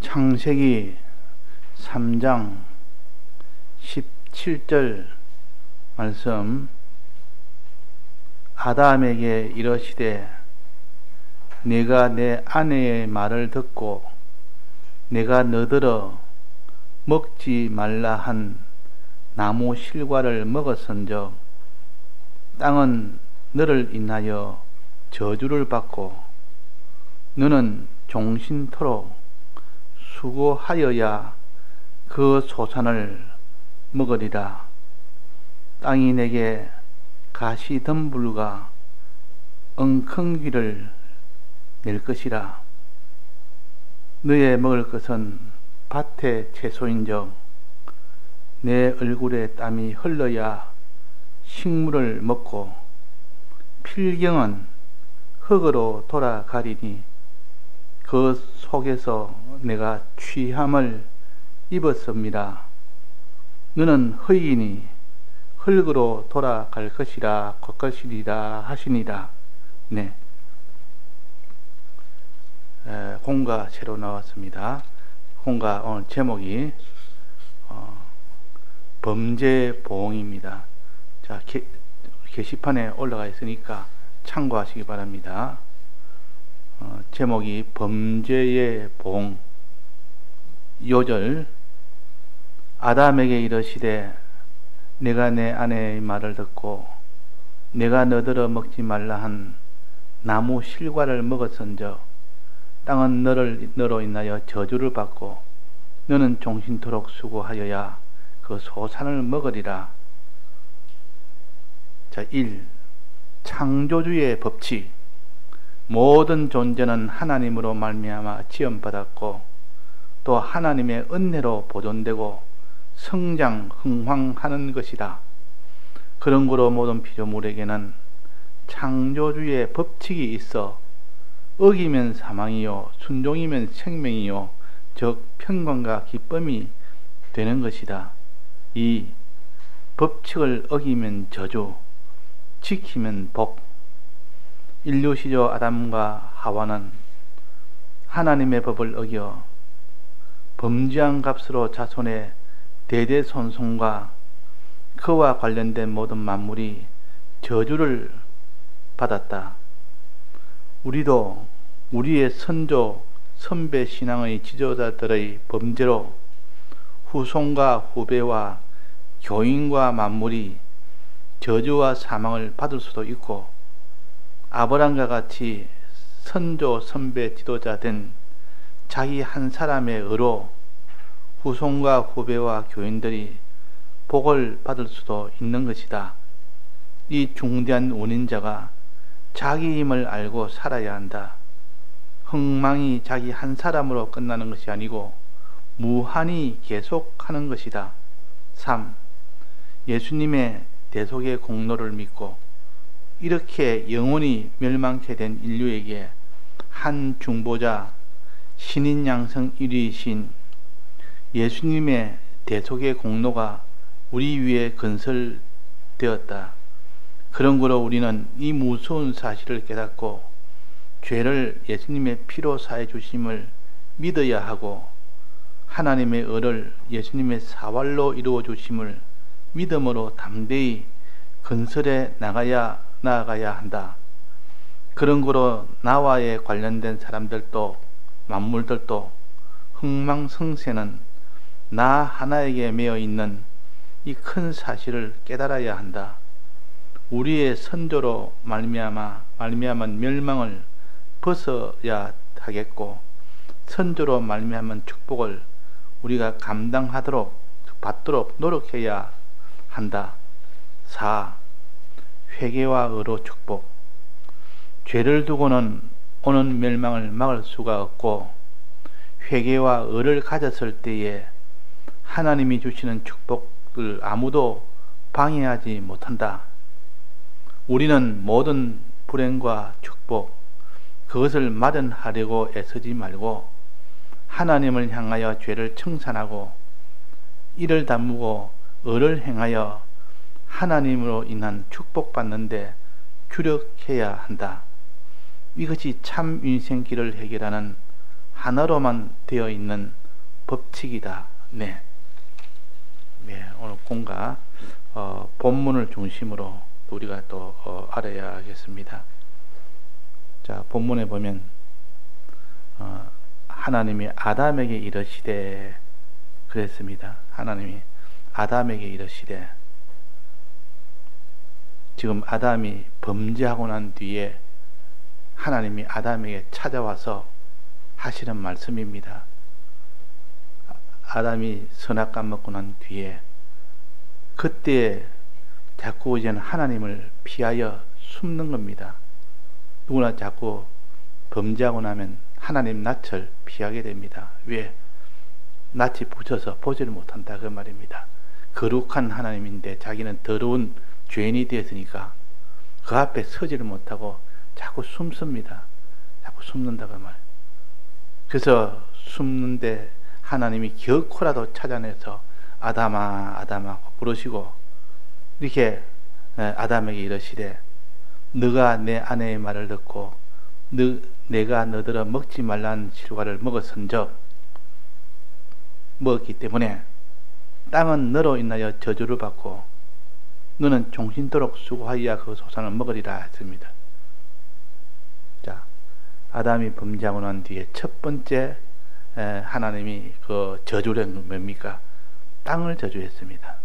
창세기 3장 17절 말씀. 아담에게 이르시되 네가 내 아내의 말을 듣고 내가 너더러 먹지 말라 한 나무 실과를 먹었은즉 땅은 너를 인하여 저주를 받고 너는 종신토록 수고하여야 그 소산을 먹으리라. 땅이 내게 가시덤불과 엉겅귀를 낼 것이라. 너의 먹을 것은 밭의 채소인즉 내 얼굴에 땀이 흘러야 식물을 먹고 필경은 흙으로 돌아가리니 그 속에서 내가 취함을 입었습니다. 너는 흙이니 흙으로 돌아갈 것이라 걷것이리라 하시니라. 네. 공가 새로 나왔습니다. 공가 오늘 제목이 범죄 보응입니다. 자, 게시판에 올라가 있으니까 참고하시기 바랍니다. 제목이 범죄의 보응. 요절. 아담에게 이르시되 내가 내 아내의 말을 듣고 내가 너더러 먹지 말라 한 나무 실과를 먹었은즉 땅은 너로 인하여 저주를 받고 너는 종신토록 수고하여야 그 소산을 먹으리라. 자, 1. 창조주의 법칙. 모든 존재는 하나님으로 말미암아 지음받았고 또 하나님의 은혜로 보존되고 성장 흥황하는 것이다. 그런 거로 모든 피조물에게는 창조주의 법칙이 있어 어기면 사망이요 순종이면 생명이요 즉 평강과 기쁨이 되는 것이다. 2. 법칙을 어기면 저주, 지키면 복. 인류 시조 아담과 하와는 하나님의 법을 어겨 범죄한 값으로 자손의 대대손손과 그와 관련된 모든 만물이 저주를 받았다. 우리도 우리의 선조, 선배 신앙의 지도자들의 범죄로 후손과 후배와 교인과 만물이 저주와 사망을 받을 수도 있고 아브람과 같이 선조, 선배, 지도자 된 자기 한 사람의 의로 후손과 후배와 교인들이 복을 받을 수도 있는 것이다. 이 중대한 원인자가 자기 힘을 알고 살아야 한다. 흥망이 자기 한 사람으로 끝나는 것이 아니고 무한히 계속하는 것이다. 3. 예수님의 대속의 공로를 믿고 이렇게 영원히 멸망케 된 인류에게 한 중보자 신인 양성 1위이신 예수님의 대속의 공로가 우리 위에 건설되었다. 그런 거로 우리는 이 무서운 사실을 깨닫고 죄를 예수님의 피로 사해 주심을 믿어야 하고 하나님의 의를 예수님의 사활로 이루어 주심을 믿음으로 담대히 건설해 나아가야 한다. 그런 거로 나와의 관련된 사람들도 만물들도 흥망성쇠는 나 하나에게 매여 있는 이 큰 사실을 깨달아야 한다. 우리의 선조로 말미암은 멸망을 벗어야 하겠고 선조로 말미암은 축복을 우리가 감당하도록 받도록 노력해야 한다. 4. 회개와 의로 축복. 죄를 두고는 오는 멸망을 막을 수가 없고 회개와 의를 가졌을 때에 하나님이 주시는 축복을 아무도 방해하지 못한다. 우리는 모든 불행과 축복 그것을 마련하려고 애쓰지 말고 하나님을 향하여 죄를 청산하고 이를 다무고 의를 행하여 하나님으로 인한 축복받는데 주력해야 한다. 이것이 참 인생길을 해결하는 하나로만 되어 있는 법칙이다. 네. 네, 오늘 공과 본문을 중심으로 우리가 또 알아야겠습니다. 자, 본문에 보면 하나님이 아담에게 이르시되 그랬습니다. 하나님이 아담에게 이르시되, 지금 아담이 범죄하고 난 뒤에 하나님이 아담에게 찾아와서 하시는 말씀입니다. 아담이 선악과 먹고 난 뒤에 그때 자꾸 이제는 하나님을 피하여 숨는 겁니다. 누구나 자꾸 범죄하고 나면 하나님 낯을 피하게 됩니다. 왜? 낯이 부셔서 보지를 못한다 그 말입니다. 거룩한 하나님인데 자기는 더러운 죄인이 되었으니까 그 앞에 서지를 못하고 자꾸 숨습니다. 자꾸 숨는다 그 말. 그래서 숨는데 하나님이 결코라도 찾아내서 아담아 아담아 부르시고 이렇게 아담에게 이르시되, 너가 내 아내의 말을 듣고 내가 너더러 먹지 말라는 실과를 먹었은즉 먹었기 때문에 땅은 너로 인하여 저주를 받고 너는 종신토록 수고하여야 그 소산을 먹으리라 했습니다. 자, 아담이 범죄하고 난 뒤에 첫 번째 하나님이 그 저주는 뭡니까? 땅을 저주했습니다.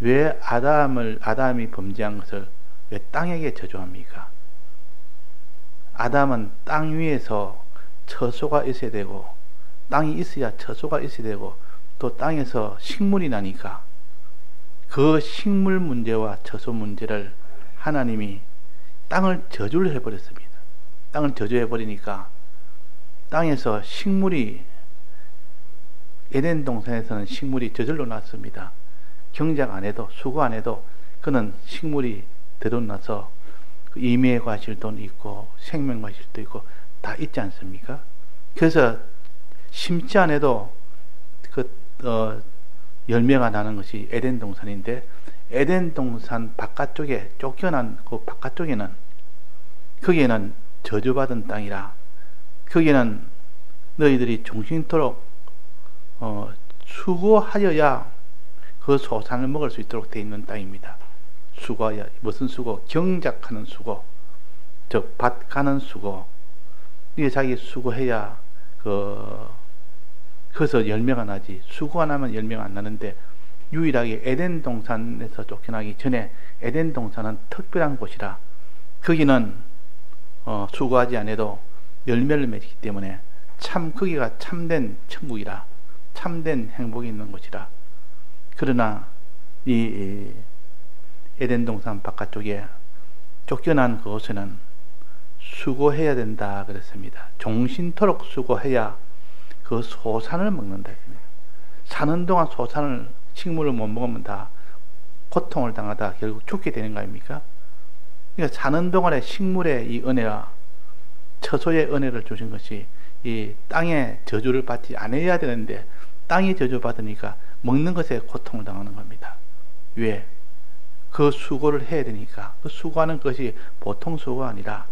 왜 아담이 범죄한 것을 왜 땅에게 저주합니까? 아담은 땅 위에서 처소가 있어야 되고, 땅이 있어야 처소가 있어야 되고, 또 땅에서 식물이 나니까 그 식물 문제와 처소 문제를 하나님이 땅을 저주를 해버렸습니다. 땅을 저주해버리니까 땅에서 식물이, 에덴 동산에서는 식물이 저절로 났습니다. 경작 안 해도, 수고 안 해도 그는 식물이 들어나서 임의 과실도 있고 생명 과실도 있고 다 있지 않습니까? 그래서 심지 않아도 열매가 나는 것이 에덴 동산인데, 에덴 동산 바깥쪽에 쫓겨난 그 바깥쪽에는, 거기에는 저주받은 땅이라, 거기에는 너희들이 종신토록 수고하여야 그 소산을 먹을 수 있도록 되어 있는 땅입니다. 수고하여, 무슨 수고? 경작하는 수고, 즉 밭 가는 수고. 이게 자기 수고해야 거기서 열매가 나지. 수고가 나면 열매가 안 나는데, 유일하게 에덴 동산에서 쫓겨나기 전에 에덴 동산은 특별한 곳이라, 거기는 수고하지 않아도 열매를 맺기 때문에 거기가 참된 천국이라, 참된 행복이 있는 곳이라. 그러나 이 에덴 동산 바깥쪽에 쫓겨난 그곳에는 수고해야 된다 그랬습니다. 종신토록 수고해야 그 소산을 먹는다 했습니다. 사는 동안 소산을, 식물을 못 먹으면 다 고통을 당하다 결국 죽게 되는 거 아닙니까? 그러니까 사는 동안에 식물의 이 은혜와 처소의 은혜를 주신 것이 이 땅의 저주를 받지 않아야 되는데, 땅이 저주받으니까 먹는 것에 고통을 당하는 겁니다. 왜? 그 수고를 해야 되니까. 그 수고하는 것이 보통 수고가 아니라,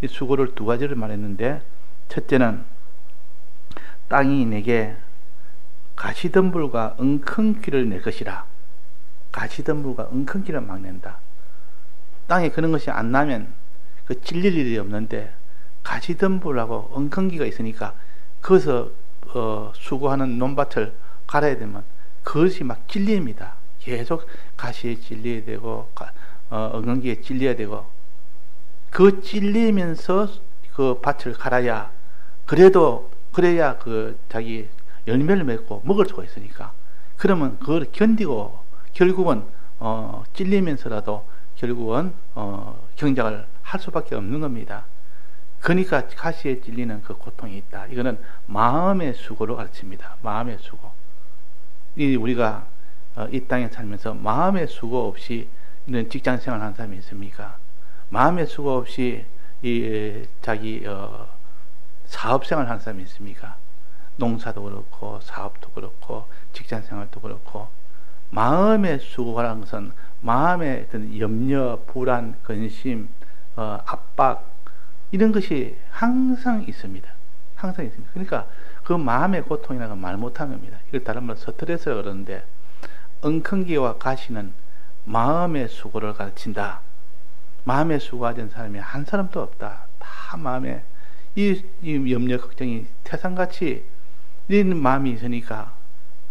이 수고를 두 가지를 말했는데, 첫째는 땅이 내게 가시덤불과 엉겅퀴를 낼 것이라. 가시덤불과 엉겅퀴를 막 낸다. 땅에 그런 것이 안 나면 그 찔릴 일이 없는데, 가시덤불하고 엉겅퀴가 있으니까 거기서 수고하는 논밭을 갈아야 되면 그것이 막 찔립니다. 계속 가시에 찔려야 되고 엉겅퀴에 찔려야 되고, 그 찔리면서 그 밭을 갈아야, 그래야 그 자기 열매를 맺고 먹을 수가 있으니까. 그러면 그걸 견디고 결국은 찔리면서라도 결국은 경작을 할 수밖에 없는 겁니다. 그러니까 가시에 찔리는 그 고통이 있다. 이거는 마음의 수고로 가르칩니다. 마음의 수고. 우리가 이 땅에 살면서 마음의 수고 없이 이런 직장 생활 하는 사람이 있습니까? 마음의 수고 없이 자기 사업 생활 하는 사람이 있습니까? 농사도 그렇고 사업도 그렇고 직장 생활도 그렇고, 마음의 수고라는 것은 마음의 어떤 염려, 불안, 근심, 압박, 이런 것이 항상 있습니다. 항상 있습니다. 그러니까 그 마음의 고통이라는 건 말 못한 겁니다. 이걸 다른 말로 스트레스가 그러는데, 엉컹기와 가시는 마음의 수고를 가르친다. 마음의 수고가 된 사람이 한 사람도 없다. 다 마음에 이 염려 걱정이 태산같이 이런 마음이 있으니까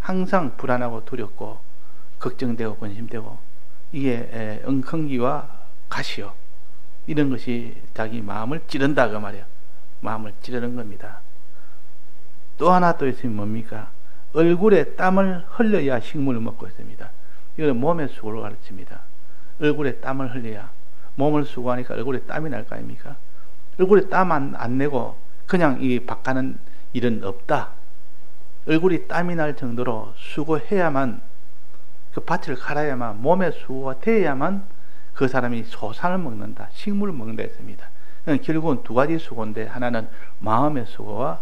항상 불안하고 두렵고 걱정되고 근심되고, 이게 엉컹기와 가시요, 이런 것이 자기 마음을 찌른다 그 말이에요. 마음을 찌르는 겁니다. 또 하나 또 있으면 뭡니까? 얼굴에 땀을 흘려야 식물을 먹고 있습니다. 이거는 몸의 수고를 가르칩니다. 얼굴에 땀을 흘려야, 몸을 수고하니까 얼굴에 땀이 날 거 아닙니까? 얼굴에 땀 안 내고 그냥 이 박하는 일은 없다. 얼굴이 땀이 날 정도로 수고해야만, 그 밭을 갈아야만, 몸의 수고가 되어야만 그 사람이 소산을 먹는다, 식물을 먹는다 했습니다. 결국은 두 가지 수고인데, 하나는 마음의 수고와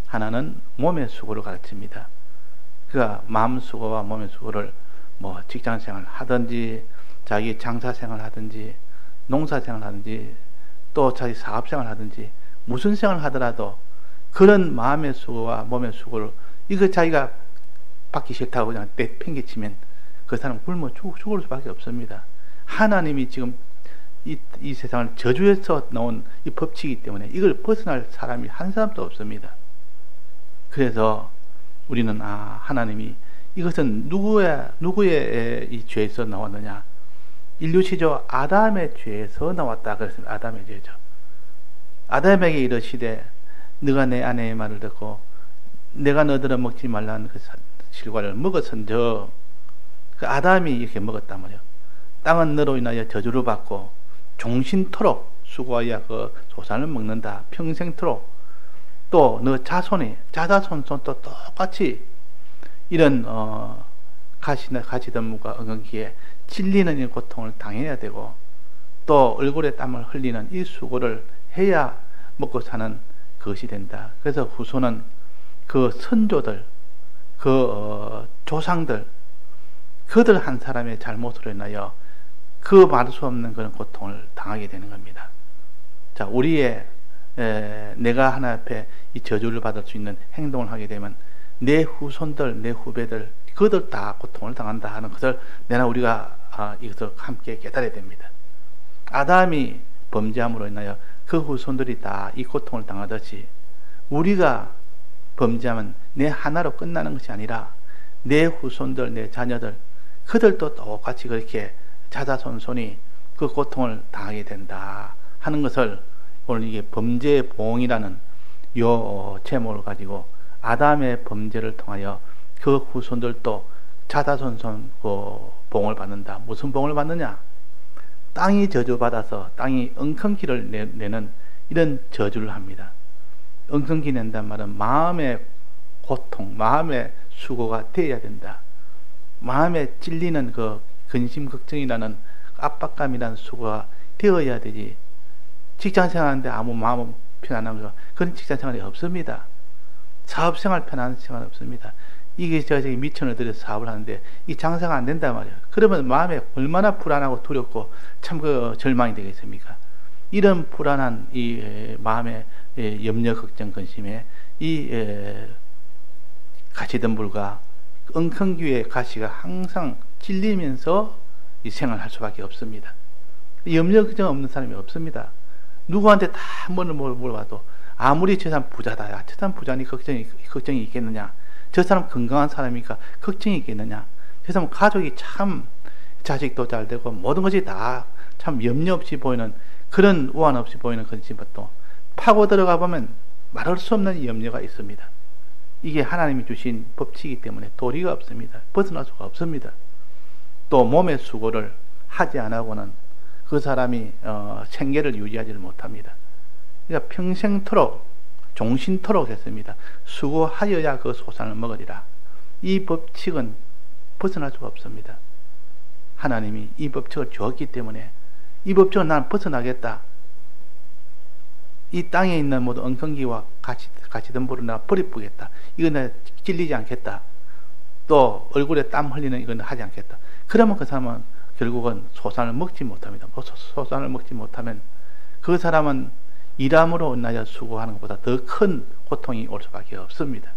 하나는 몸의 수고를 가르칩니다. 그가 마음 수고와 몸의 수고를 뭐 직장 생활 하든지, 자기 장사 생활 하든지, 농사 생활 하든지, 또 자기 사업 생활 하든지, 무슨 생활 하더라도 그런 마음의 수고와 몸의 수고를, 이거 자기가 받기 싫다고 그냥 내팽개치면 그 사람 굶어 죽을 수밖에 없습니다. 하나님이 지금 이 세상을 저주해서 나온 이 법칙이기 때문에 이걸 벗어날 사람이 한 사람도 없습니다. 그래서 우리는 하나님이 이것은 누구의 이 죄에서 나왔느냐? 인류 시조 아담의 죄에서 나왔다 그랬습니다. 아담의 죄죠. 아담에게 이르시되 너가 내 아내의 말을 듣고 내가 너더러 먹지 말라는 그 실과를 먹었은저, 그 아담이 이렇게 먹었단 말이에요. 땅은 너로 인하여 저주를 받고 종신토록 수고하여 그 소산을 먹는다. 평생토록. 또 너 자손이 자손도 똑같이 이런 가시덤불과 엉겅기에 찔리는 이 고통을 당해야 되고, 또 얼굴에 땀을 흘리는 이 수고를 해야 먹고 사는 것이 된다. 그래서 후손은 그 선조들, 그 조상들, 그들 한 사람의 잘못으로 인하여 그 말할 수 없는 그런 고통을 당하게 되는 겁니다. 자, 내가 하나 앞에 이 저주를 받을 수 있는 행동을 하게 되면 내 후손들, 내 후배들, 그들 다 고통을 당한다 하는 것을 우리가 이것을 함께 깨달아야 됩니다. 아담이 범죄함으로 인하여 그 후손들이 다 이 고통을 당하듯이, 우리가 범죄하면 내 하나로 끝나는 것이 아니라 내 후손들, 내 자녀들, 그들도 똑같이 그렇게 자자손손이 그 고통을 당하게 된다 하는 것을, 오늘 이게 범죄의 보응이라는 요 제목을 가지고 아담의 범죄를 통하여 그 후손들도 자자손손 그 보응을 받는다. 무슨 보응을 받느냐? 땅이 저주받아서 땅이 엉겅기를 내는 이런 저주를 합니다. 엉겅기 낸단 말은 마음의 고통, 마음의 수고가 되어야 된다. 마음에 찔리는 그 근심 걱정이라는 압박감이라는 수고가 되어야 되지. 직장생활 하는데 아무 마음 편안한 거, 그런 직장생활이 없습니다. 사업생활 편안한 생활 없습니다. 이게 저기 미천을 들여서 사업을 하는데 이 장사가 안 된단 말이에요. 그러면 마음에 얼마나 불안하고 두렵고 참 그 절망이 되겠습니까? 이런 불안한 이 마음의 염려 걱정 근심에 이 가시덤불과 엉겅기의 가시가 항상 찔리면서 이 생활할 수밖에 없습니다. 염려 걱정 없는 사람이 없습니다. 누구한테 다 물어봐도 아무리 저 사람 부자다, 야, 저 사람 부자니 걱정이 있겠느냐? 저 사람 건강한 사람이니까 걱정이 있겠느냐? 저 사람 가족이 참 자식도 잘 되고 모든 것이 다 참 염려 없이 보이는, 그런 우환 없이 보이는 것도 파고 들어가 보면 말할 수 없는 염려가 있습니다. 이게 하나님이 주신 법칙이기 때문에 도리가 없습니다. 벗어날 수가 없습니다. 또 몸의 수고를 하지 않고는 그 사람이 생계를 유지하지를 못합니다. 그러니까 평생토록 종신토록 했습니다. 수고하여야 그 소산을 먹으리라. 이 법칙은 벗어날 수가 없습니다. 하나님이 이 법칙을 주었기 때문에 이 법칙은 난 벗어나겠다. 이 땅에 있는 모든 엉겅기와 가시덤불을 내가 버리쁘겠다. 이건 내가 찔리지 않겠다. 또 얼굴에 땀 흘리는 이건 하지 않겠다. 그러면 그 사람은 결국은 소산을 먹지 못합니다. 소산을 먹지 못하면 그 사람은 일함으로 인하여 수고하는 것보다 더 큰 고통이 올 수밖에 없습니다.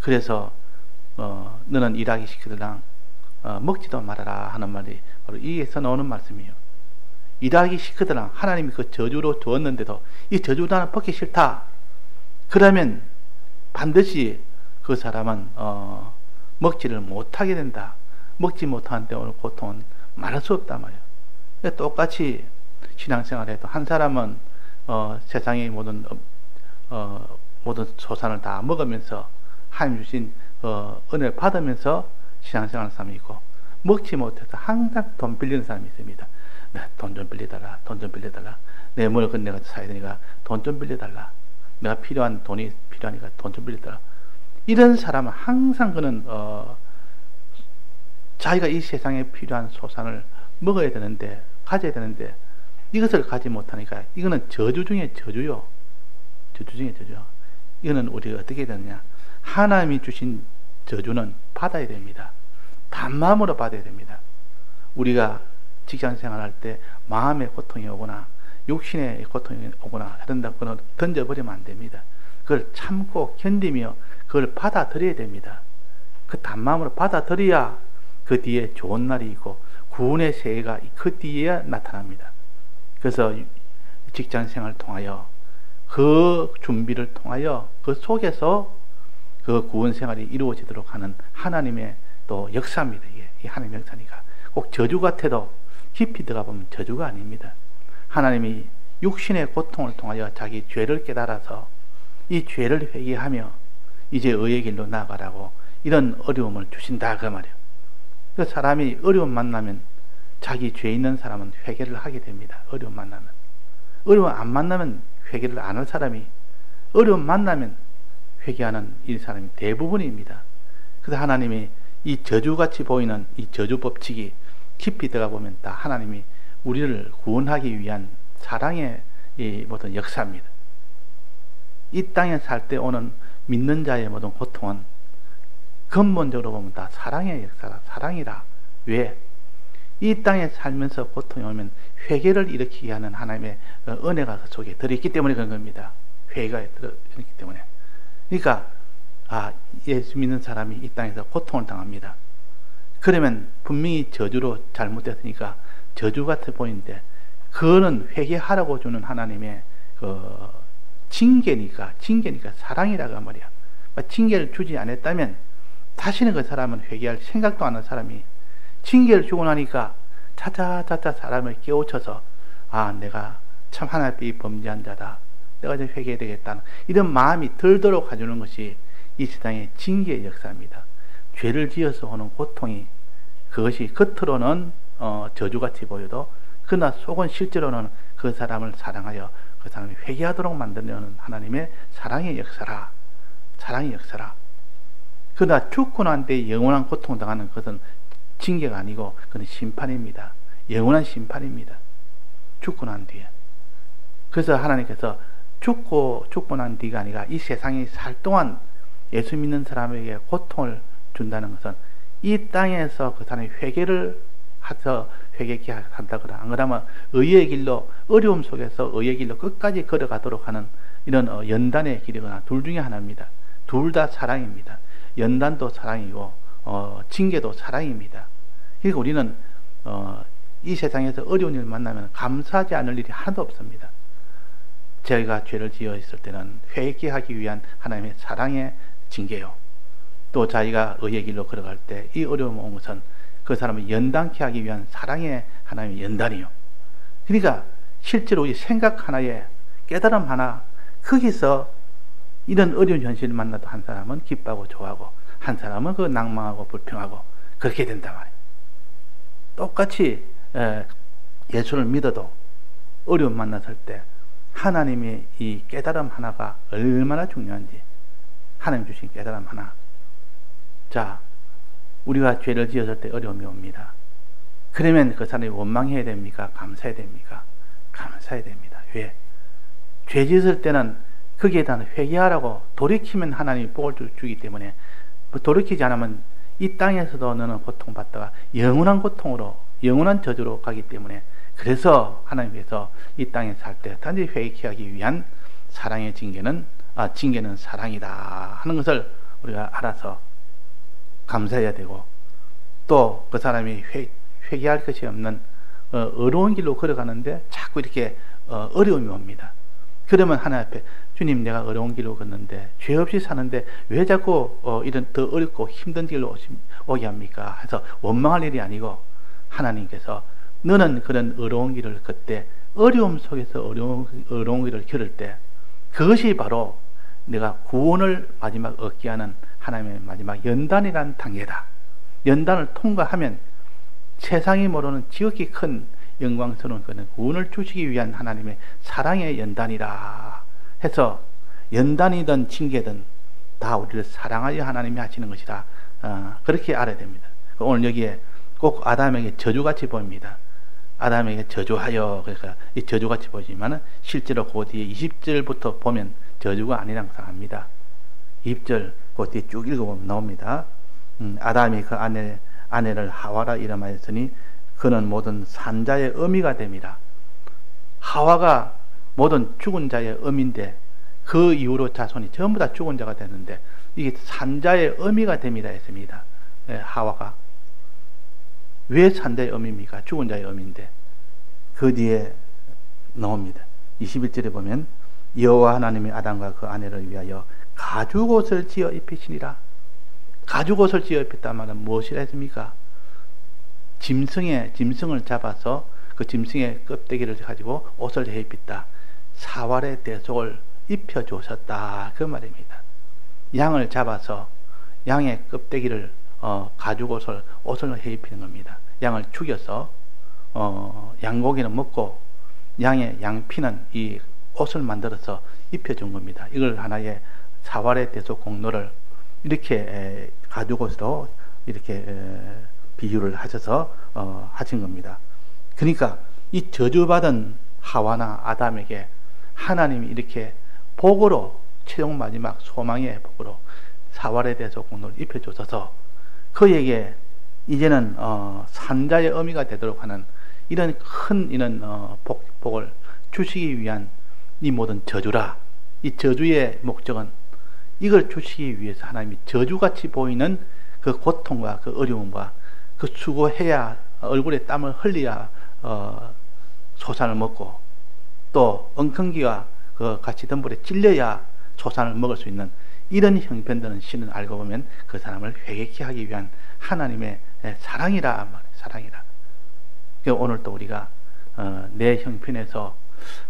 그래서 너는 일하기 시키더라 먹지도 말아라 하는 말이 바로 이에서 나오는 말씀이에요. 일하기 시키더라, 하나님이 그 저주로 주었는데도 이 저주 나는 벗기 싫다. 그러면 반드시 그 사람은 먹지를 못하게 된다. 먹지 못하는데 오늘 고통은 말할 수 없단 말이에요. 똑같이 신앙생활에도 한 사람은 세상의 모든 소산을 다 먹으면서 하나님 주신 은혜를 받으면서 신앙생활하는 사람이 있고, 먹지 못해서 항상 돈 빌리는 사람이 있습니다. 돈 좀 빌려달라, 돈 좀 빌려달라. 내 물건 내가 사야 되니까 돈 좀 빌려달라. 내가 필요한 돈이 필요하니까 돈 좀 빌려달라. 이런 사람은 항상 그는 자기가 이 세상에 필요한 소산을 먹어야 되는데, 가져야 되는데 이것을 가지 못하니까 이거는 저주 중에 저주요. 저주 중에 저주. 이거는 우리가 어떻게 되느냐, 하나님이 주신 저주는 받아야 됩니다. 단마음으로 받아야 됩니다. 우리가 직장생활 할 때 마음의 고통이 오거나 육신의 고통이 오거나 이런다, 그건 던져버리면 안 됩니다. 그걸 참고 견디며 그걸 받아들여야 됩니다. 그 단마음으로 받아들여야 그 뒤에 좋은 날이 있고 구원의 새해가 그 뒤에 나타납니다. 그래서 직장생활을 통하여 그 준비를 통하여 그 속에서 그 구원생활이 이루어지도록 하는 하나님의 또 역사입니다. 이게 하나님의 역사니까 꼭 저주 같아도 깊이 들어가 보면 저주가 아닙니다. 하나님이 육신의 고통을 통하여 자기 죄를 깨달아서 이 죄를 회개하며 이제 의의 길로 나아가라고 이런 어려움을 주신다 그 말이에요. 그 사람이 어려움 만나면 자기 죄 있는 사람은 회개를 하게 됩니다. 어려움 만나면. 어려움 안 만나면 회개를 안 할 사람이, 어려움 만나면 회개하는 이 사람이 대부분입니다. 그래서 하나님이 이 저주같이 보이는 이 저주 법칙이 깊이 들어가 보면 다 하나님이 우리를 구원하기 위한 사랑의 이 모든 역사입니다. 이 땅에 살 때 오는 믿는 자의 모든 고통은 근본적으로 보면 다 사랑의 역사라, 사랑이라. 왜? 이 땅에 살면서 고통이 오면 회개를 일으키게 하는 하나님의 은혜가 그 속에 들어있기 때문에 그런 겁니다. 회개가 들어있기 때문에. 그러니까 예수 믿는 사람이 이 땅에서 고통을 당합니다. 그러면 분명히 저주로 잘못됐으니까 저주 같아 보이는데 그거는 회개하라고 주는 하나님의 징계니까 사랑이라고 말이야. 징계를 주지 않았다면 다시는 그 사람은 회개할 생각도 안 하는 사람이, 징계를 주고 나니까 차차차차 사람을 깨우쳐서 내가 참 하나님 앞에 범죄한 자다, 내가 이제 회개해야 되겠다, 이런 마음이 들도록 해주는 것이 이 세상의 징계의 역사입니다. 죄를 지어서 오는 고통이, 그것이 겉으로는 저주같이 보여도 그러나 속은 실제로는 그 사람을 사랑하여 그 사람이 회개하도록 만들려는 하나님의 사랑의 역사라. 사랑의 역사라. 그러나 죽고 난 뒤에 영원한 고통을 당하는 것은 징계가 아니고 그건 심판입니다. 영원한 심판입니다. 죽고 난 뒤에. 그래서 하나님께서 죽고 난 뒤가 아니라 이 세상에 살 동안 예수 믿는 사람에게 고통을 준다는 것은 이 땅에서 그 사람이 회개를 해서 회개케 한다거나, 안 그러면 의의 길로, 어려움 속에서 의의 길로 끝까지 걸어가도록 하는 이런 연단의 길이거나 둘 중에 하나입니다. 둘 다 사랑입니다. 연단도 사랑이고 징계도 사랑입니다. 그러니까 우리는 이 세상에서 어려운 일을 만나면 감사하지 않을 일이 하나도 없습니다. 저희가 죄를 지어 있을 때는 회개하기 위한 하나님의 사랑의 징계요, 또 자기가 의의 길로 걸어갈 때 이 어려움 온 것은 그 사람을 연단케 하기 위한 사랑의 하나님의 연단이요. 그러니까 실제로 이 생각 하나에 깨달음 하나, 거기서 이런 어려운 현실을 만나도 한 사람은 기뻐하고 좋아하고 한 사람은 그 낭망하고 불평하고 그렇게 된단 말이에요. 똑같이 예수를 믿어도 어려움 만났을 때 하나님의 이 깨달음 하나가 얼마나 중요한지, 하나님 주신 깨달음 하나. 자, 우리가 죄를 지었을 때 어려움이 옵니다. 그러면 그 사람이 원망해야 됩니까? 감사해야 됩니까? 감사해야 됩니다. 왜? 죄 지었을 때는 거기에 대한 회개하라고, 돌이키면 하나님이 복을 주기 때문에, 돌이키지 않으면 이 땅에서도 너는 고통받다가 영원한 고통으로, 영원한 저주로 가기 때문에, 그래서 하나님께서 이 땅에 살 때 단지 회개하기 위한 사랑의 징계는 징계는 사랑이다 하는 것을 우리가 알아서 감사해야 되고, 또 그 사람이 회개할 것이 없는 어려운 길로 걸어가는데 자꾸 이렇게 어려움이 옵니다. 그러면 하나님 앞에, 주님, 내가 어려운 길로 걷는데 죄 없이 사는데 왜 자꾸 이런 더 어렵고 힘든 길로 오게 합니까? 해서 원망할 일이 아니고, 하나님께서 너는 그런 어려운 길을 걷되 어려움 속에서 어려운 길을 걸을 때 그것이 바로 내가 구원을 마지막 얻게 하는 하나님의 마지막 연단이라는 단계다. 연단을 통과하면 세상이 모르는 지극히 큰 영광스러운 그는 구원을 주시기 위한 하나님의 사랑의 연단이라 해서, 연단이든 징계든 다 우리를 사랑하여 하나님이 하시는 것이라 그렇게 알아야 됩니다. 오늘 여기에 꼭 아담에게 저주같이 보입니다. 아담에게 저주하여, 그러니까 이 저주같이 보이지만 실제로 그 뒤에 20절부터 보면 저주가 아니라고 생각합니다. 20절 그 뒤에 쭉 읽어보면 나옵니다. 아담이 그 아내를 하와라 이름하였으니 그는 모든 산자의 어미가 됨이라. 하와가 모든 죽은 자의 어미인데 그 이후로 자손이 전부 다 죽은 자가 됐는데 이게 산자의 어미가 됨이라 했습니다. 하와가 왜 산자의 어미입니까? 죽은 자의 어미인데. 그 뒤에 나옵니다. 21절에 보면 여호와 하나님이 아담과 그 아내를 위하여 가죽옷을 지어 입히시니라. 가죽옷을 지어 입혔단 말은 무엇이라 했습니까? 짐승을 잡아서 그 짐승의 껍데기를 가지고 옷을 해 입혔다. 사활의 대속을 입혀주셨다, 그 말입니다. 양을 잡아서 양의 껍데기를 가죽옷을 옷을 해 입히는 겁니다. 양을 죽여서 양고기는 먹고 양의 양피는 이 옷을 만들어서 입혀준 겁니다. 이걸 하나의 사활의 대속 공로를 이렇게 가죽옷으로 이렇게 비유를 하셔서 하신 겁니다. 그러니까 이 저주받은 하와나 아담에게 하나님이 이렇게 복으로, 최종 마지막 소망의 복으로 사활에 대해서 공로를 입혀주셔서 그에게 이제는 산자의 어미가 되도록 하는 이런 큰 복을 주시기 위한 이 모든 저주라. 이 저주의 목적은 이걸 주시기 위해서 하나님이 저주같이 보이는 그 고통과 그 어려움과 그 수고해야 얼굴에 땀을 흘려야 소산을 먹고, 또 엉겅기가 그 같이 덤불에 찔려야 소산을 먹을 수 있는 이런 형편들은 신은 알고 보면 그 사람을 회개케 하기 위한 하나님의 사랑이라 말이에요. 사랑이라. 오늘 또 우리가 내 형편에서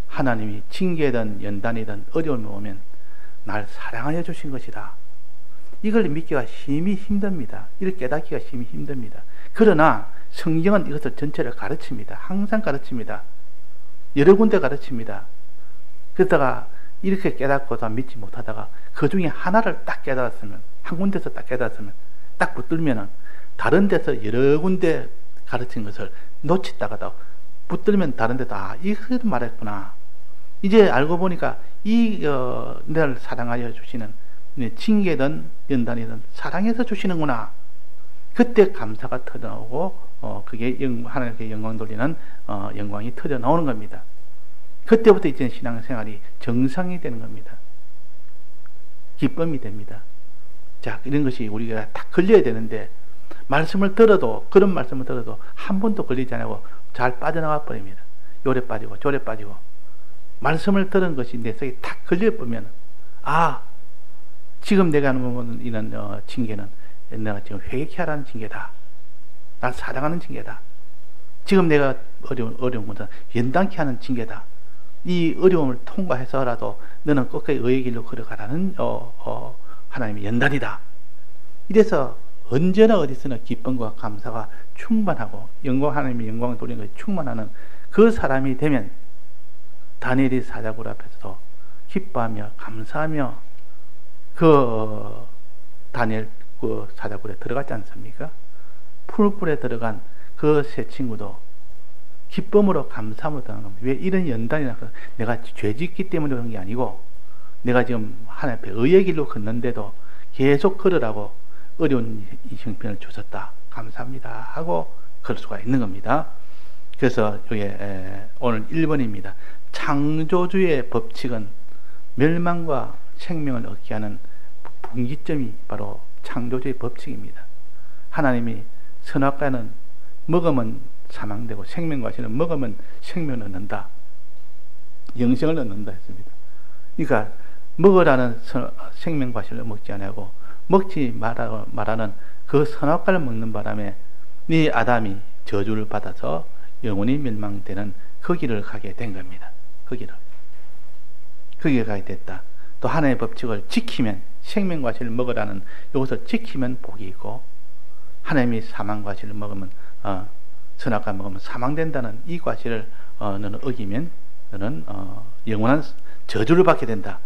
하나님이 징계든 연단이든 어려움이 오면 날 사랑하여 주신 것이다. 이걸 믿기가 심히 힘듭니다. 이를 깨닫기가 심히 힘듭니다. 그러나 성경은 이것을 전체를 가르칩니다. 항상 가르칩니다. 여러 군데 가르칩니다. 그러다가 이렇게 깨닫고도 믿지 못하다가 그 중에 하나를 딱 깨달았으면, 한 군데서 딱 깨달았으면, 딱 붙들면은 다른 데서 여러 군데 가르친 것을 놓치다가도 붙들면 다른 데도 이걸 말했구나. 이제 알고 보니까 나를 사랑하여 주시는 징계든 연단이든 사랑해서 주시는구나. 그때 감사가 터져나오고 그게 하나님께 영광 돌리는 영광이 터져나오는 겁니다. 그때부터 이제 신앙생활이 정상이 되는 겁니다. 기쁨이 됩니다. 자, 이런 것이 우리가 다 걸려야 되는데, 말씀을 들어도, 그런 말씀을 들어도 한 번도 걸리지 않고 잘 빠져나가 버립니다. 요래 빠지고 저래 빠지고. 말씀을 들은 것이 내 속에 탁 걸려보면, 지금 내가 하는 이런 징계는 내가 지금 회개케 하라는 징계다. 날 사랑하는 징계다. 지금 내가 어려운 것은 연단케 하는 징계다. 이 어려움을 통과해서라도 너는 끝까지 의의 길로 걸어가라는 하나님의 연단이다. 이래서 언제나 어디서나 기쁨과 감사가 충만하고 하나님의 영광을 돌리는 것이 충만하는 그 사람이 되면 다니엘이 사자굴 앞에서도 기뻐하며 감사하며 그 다니엘 그 사자굴에 들어갔지 않습니까? 풀불에 들어간 그 세 친구도 기쁨으로 감사함으로 들어간 겁니다. 왜 이런 연단이나 내가 죄짓기 때문에 그런 게 아니고, 내가 지금 하나님 앞에 의의 길로 걷는데도 계속 걸으라고 어려운 이 형편을 주셨다. 감사합니다. 하고 그럴 수가 있는 겁니다. 그래서 이게 오늘 1번입니다. 창조주의 법칙은 멸망과 생명을 얻게 하는 분기점이 바로 창조주의 법칙입니다. 하나님이 선악과는 먹으면 사망되고 생명과실은 먹으면 생명을 얻는다, 영생을 얻는다 했습니다. 그러니까 먹으라는 생명과실을 먹지 않고 먹지 말라는 그 선악과를 먹는 바람에 이 아담이 저주를 받아서 영원히 멸망되는 그 길을 가게 된 겁니다. 거기에 가게 됐다. 또 하나님의 법칙을 지키면, 생명과실을 먹으라는 이것을 지키면 복이 있고, 하나님이 사망과실을 먹으면, 선악과 먹으면 사망된다는 이 과실을 너는 어기면 너는 영원한 저주를 받게 된다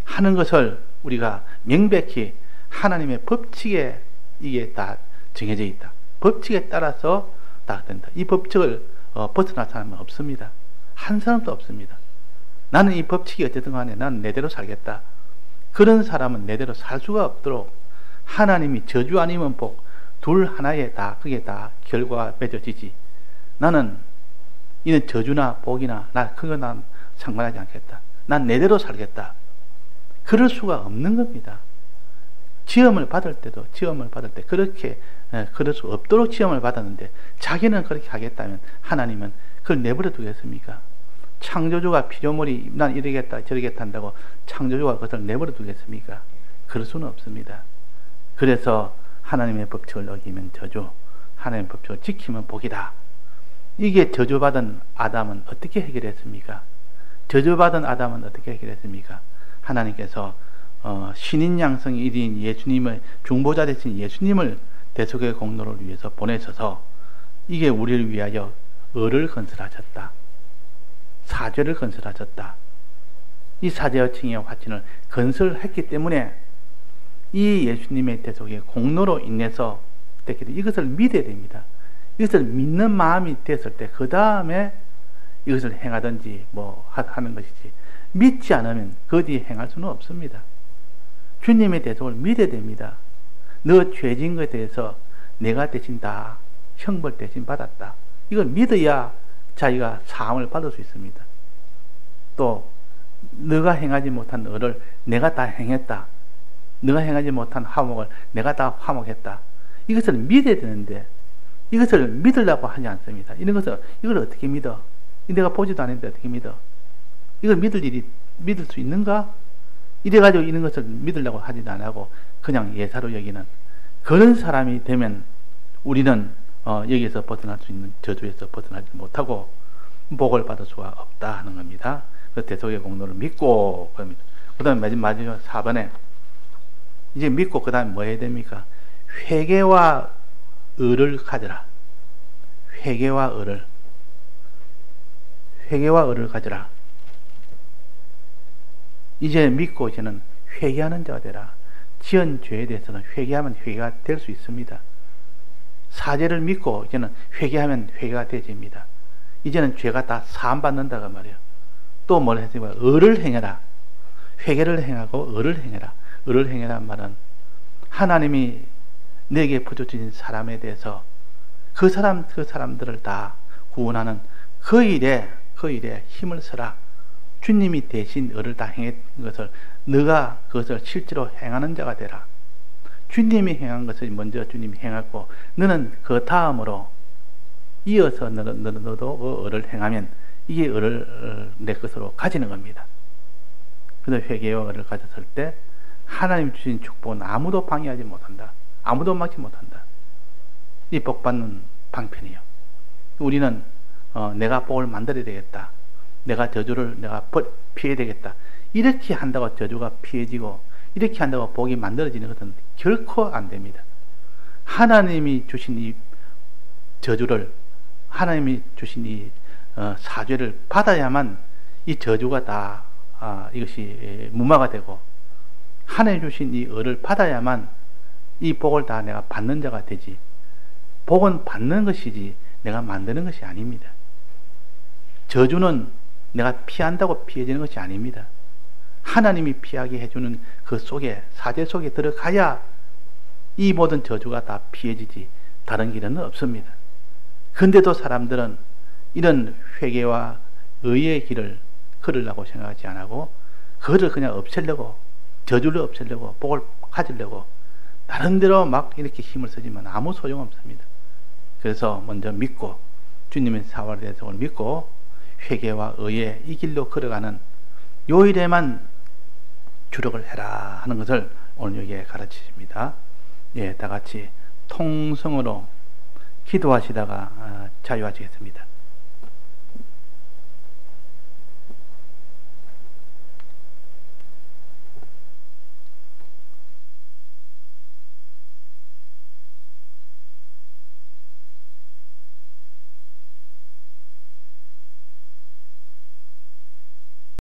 하는 것을 우리가 명백히 하나님의 법칙에 이게 다 정해져 있다. 법칙에 따라서 다 된다. 이 법칙을 벗어난 사람은 없습니다. 한 사람도 없습니다. 나는 이 법칙이 어쨌든 간에 나는 내대로 살겠다. 그런 사람은 내대로 살 수가 없도록 하나님이 저주 아니면 복, 둘 하나에 다 그게 다 결과가 맺어지지. 나는 이는 저주나 복이나 그거 난 상관하지 않겠다. 난 내대로 살겠다. 그럴 수가 없는 겁니다. 지음을 받을 때 그렇게 그럴 수 없도록 지음을 받았는데 자기는 그렇게 하겠다면 하나님은 그걸 내버려 두겠습니까? 창조주가 피조물이 난 이러겠다 저러겠다 한다고 창조주가 그것을 내버려 두겠습니까? 그럴 수는 없습니다. 그래서 하나님의 법칙을 어기면 저주, 하나님의 법칙을 지키면 복이다. 이게 저주받은 아담은 어떻게 해결했습니까? 저주받은 아담은 어떻게 해결했습니까? 하나님께서 신인 양성의 1인 예수님의 중보자 되신 예수님을 대속의 공로를 위해서 보내셔서 이게 우리를 위하여 의를 건설하셨다. 사죄를 건설하셨다. 이 사죄와 칭의와 화친을 건설했기 때문에 이 예수님의 대속의 공로로 인해서 이것을 믿어야 됩니다. 이것을 믿는 마음이 됐을 때 그 다음에 이것을 행하든지 하는 것이지, 믿지 않으면 그 뒤에 행할 수는 없습니다. 주님의 대속을 믿어야 됩니다. 너 죄진 것에 대해서 내가 대신 다 형벌 대신 받았다. 이걸 믿어야 자기가 사함을 받을 수 있습니다. 또 너가 행하지 못한 너를 내가 다 행했다. 너가 행하지 못한 화목을 내가 다 화목했다. 이것을 믿어야 되는데 이것을 믿으려고 하지 않습니다. 이걸 어떻게 믿어? 내가 보지도 않았는데 어떻게 믿어? 이걸 믿을 수 있는가? 이래가지고 이런 것을 믿으려고 하지도 안 하고 그냥 예사로 여기는 그런 사람이 되면 우리는 여기에서 벗어날 수 있는 저주에서 벗어나지 못하고 복을 받을 수가 없다 하는 겁니다. 그 대속의 공로를 믿고, 그 다음에 마지막 4번에 이제 믿고 그 다음에 뭐 해야 됩니까? 회개와 의를 가져라. 회개와 의를 가져라. 이제 믿고 이제는 회개하는 자가 되라. 지은 죄에 대해서는 회개하면 회개가 될 수 있습니다. 사죄를 믿고 이제는 회개하면 회개가 되집니다. 이제는 죄가 다 사함받는다고 말이에요. 또 뭘 했으면 의를 행해라. 회개를 행하고 의를 행해라. 의를 행해란 말은 하나님이 내게 부여주신 사람에 대해서 그 사람들을 다 구원하는 그 일에 힘을 써라. 주님이 대신 의를 다 행한 것을 너가 그것을 실제로 행하는 자가 되라. 주님이 행한 것을 먼저 주님이 행하고 너는 그 다음으로 이어서 너도 그 의를 행하면 이게 의를 내 것으로 가지는 겁니다. 그래서 회개와 의를 가졌을 때 하나님 주신 축복은 아무도 방해하지 못한다. 아무도 막지 못한다. 이 복받는 방편이요. 우리는 내가 복을 만들어야 되겠다. 내가 저주를 피해야 되겠다. 이렇게 한다고 저주가 피해지고 이렇게 한다고 복이 만들어지는 것은 결코 안 됩니다. 하나님이 주신 이 저주를, 하나님이 주신 이 사죄를 받아야만 이 저주가 다 이것이 무마가 되고, 하나님 주신 이 의를 받아야만 이 복을 다 내가 받는 자가 되지. 복은 받는 것이지 내가 만드는 것이 아닙니다. 저주는 내가 피한다고 피해지는 것이 아닙니다. 하나님이 피하게 해주는 그 속에, 사죄 속에 들어가야 이 모든 저주가 다 피해지지 다른 길은 없습니다. 근데도 사람들은 이런 회개와 의의 길을 걸으려고 생각하지 않고 그거를 그냥 없애려고 저주를 없애려고, 복을 가지려고 나름대로 막 이렇게 힘을 쓰지만 아무 소용없습니다. 그래서 먼저 믿고, 주님의 사활에 대해서 믿고 회개와 의에 이 길로 걸어가는 요 일에만 주력을 해라 하는 것을 오늘 여기에 가르치십니다. 예, 다 같이 통성으로 기도하시다가 자유하시겠습니다.